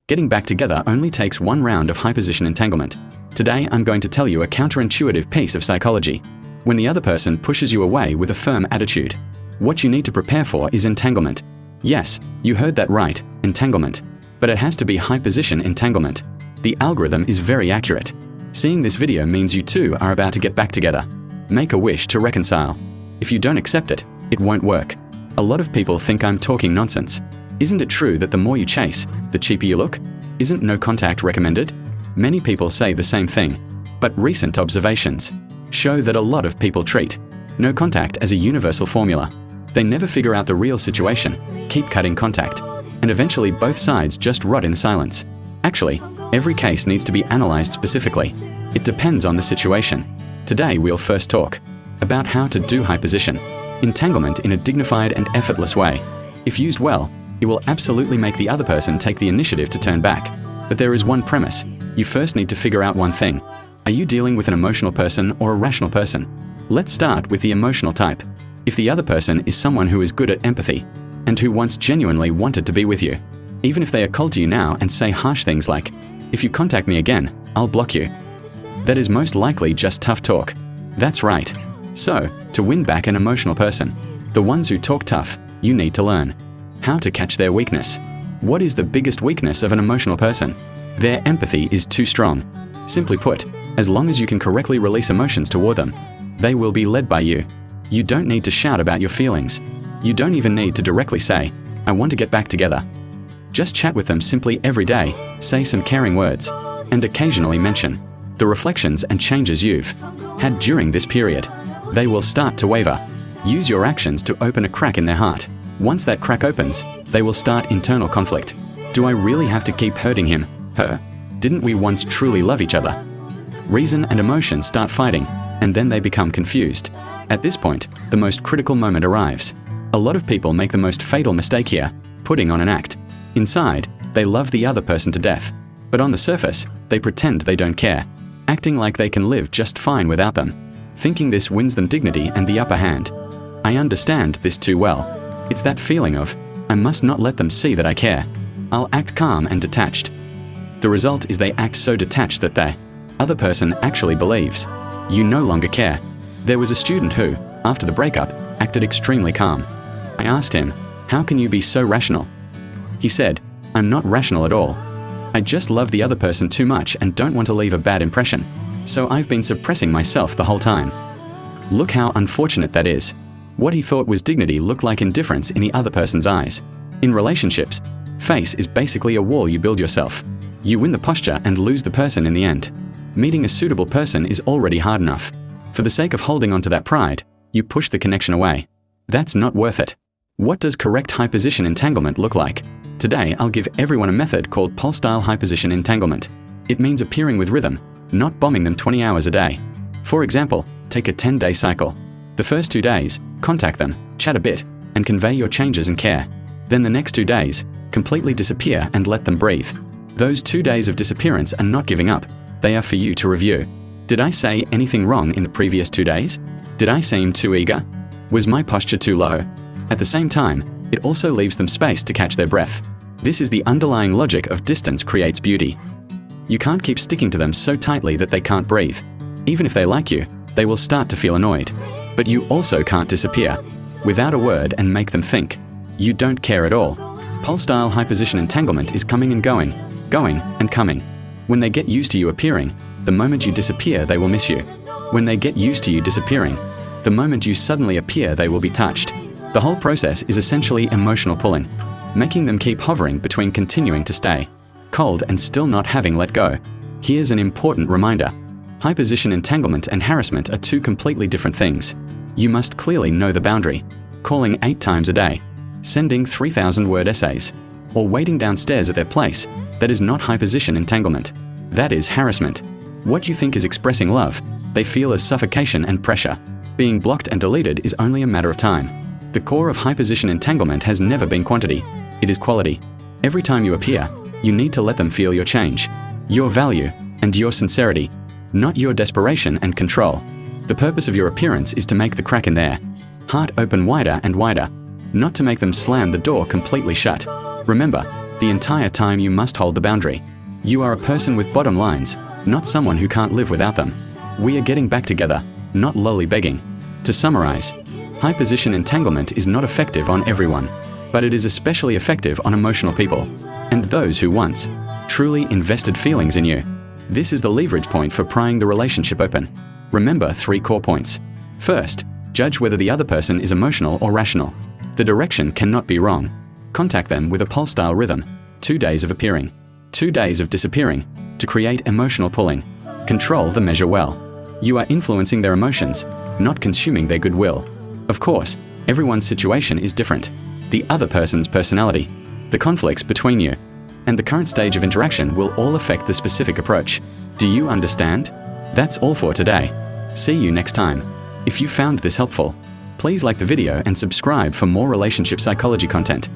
Getting back together only takes one round of high-position entanglement. Today, I'm going to tell you a counterintuitive piece of psychology. When the other person pushes you away with a firm attitude, what you need to prepare for is entanglement. Yes, you heard that right, entanglement. But it has to be high-position entanglement. The algorithm is very accurate. Seeing this video means you two are about to get back together. Make a wish to reconcile. If you don't accept it, it won't work. A lot of people think I'm talking nonsense. Isn't it true that the more you chase, the cheaper you look? Isn't no contact recommended? Many people say the same thing. But recent observations show that a lot of people treat no contact as a universal formula. They never figure out the real situation, keep cutting contact, and eventually both sides just rot in silence. Actually, every case needs to be analyzed specifically. It depends on the situation. Today we'll first talk about how to do high-position entanglement in a dignified and effortless way. If used well, it will absolutely make the other person take the initiative to turn back. But there is one premise. You first need to figure out one thing. Are you dealing with an emotional person or a rational person? Let's start with the emotional type. If the other person is someone who is good at empathy and who once genuinely wanted to be with you, even if they are cold to you now and say harsh things like, "If you contact me again, I'll block you," that is most likely just tough talk. That's right. So, to win back an emotional person, the ones who talk tough, you need to learn how to catch their weakness. What is the biggest weakness of an emotional person? Their empathy is too strong. Simply put, as long as you can correctly release emotions toward them, they will be led by you. You don't need to shout about your feelings. You don't even need to directly say, "I want to get back together." Just chat with them simply every day, say some caring words, and occasionally mention the reflections and changes you've had during this period. They will start to waver. Use your actions to open a crack in their heart. Once that crack opens, they will start internal conflict. Do I really have to keep hurting him, her? Didn't we once truly love each other? Reason and emotion start fighting, and then they become confused. At this point, the most critical moment arrives. A lot of people make the most fatal mistake here, putting on an act. Inside, they love the other person to death. But on the surface, they pretend they don't care, acting like they can live just fine without them, thinking this wins them dignity and the upper hand. I understand this too well. It's that feeling of, I must not let them see that I care. I'll act calm and detached. The result is they act so detached that the other person actually believes you no longer care. There was a student who, after the breakup, acted extremely calm. I asked him, "How can you be so rational?" He said, "I'm not rational at all. I just love the other person too much and don't want to leave a bad impression. So I've been suppressing myself the whole time." Look how unfortunate that is. What he thought was dignity looked like indifference in the other person's eyes. In relationships, face is basically a wall you build yourself. You win the posture and lose the person in the end. Meeting a suitable person is already hard enough. For the sake of holding on to that pride, you push the connection away. That's not worth it. What does correct high-position entanglement look like? Today, I'll give everyone a method called pole-style high-position entanglement. It means appearing with rhythm, not bombing them 20 hours a day. For example, take a 10-day cycle. The first 2 days, contact them, chat a bit, and convey your changes and care. Then the next 2 days, completely disappear and let them breathe. Those 2 days of disappearance are not giving up. They are for you to review. Did I say anything wrong in the previous 2 days? Did I seem too eager? Was my posture too low? At the same time, it also leaves them space to catch their breath. This is the underlying logic of distance creates beauty. You can't keep sticking to them so tightly that they can't breathe. Even if they like you, they will start to feel annoyed. But you also can't disappear without a word and make them think you don't care at all. Pole-style high-position entanglement is coming and going and coming. When they get used to you appearing, the moment you disappear, they will miss you. When they get used to you disappearing, the moment you suddenly appear, they will be touched. The whole process is essentially emotional pulling, making them keep hovering between continuing to stay cold and still not having let go. Here's an important reminder. High-position entanglement and harassment are two completely different things. You must clearly know the boundary. Calling 8 times a day, sending 3,000-word essays, or waiting downstairs at their place, that is not high-position entanglement. That is harassment. What you think is expressing love, they feel as suffocation and pressure. Being blocked and deleted is only a matter of time. The core of high-position entanglement has never been quantity. It is quality. Every time you appear, you need to let them feel your change, your value, and your sincerity, not your desperation and control. The purpose of your appearance is to make the crack in their heart open wider and wider, not to make them slam the door completely shut. Remember, The entire time you must hold the boundary. You are a person with bottom lines, not someone who can't live without them. We are getting back together, not lowly begging. To summarize, high position entanglement is not effective on everyone, but it is especially effective on emotional people, and those who once truly invested feelings in you. This is the leverage point for prying the relationship open. Remember 3 core points. First, judge whether the other person is emotional or rational. The direction cannot be wrong. Contact them with a pulse-style rhythm. 2 days of appearing, 2 days of disappearing, to create emotional pulling. Control the measure well. You are influencing their emotions, not consuming their goodwill. Of course, everyone's situation is different. The other person's personality, the conflicts between you, and the current stage of interaction will all affect the specific approach. Do you understand? That's all for today. See you next time. If you found this helpful, please like the video and subscribe for more relationship psychology content.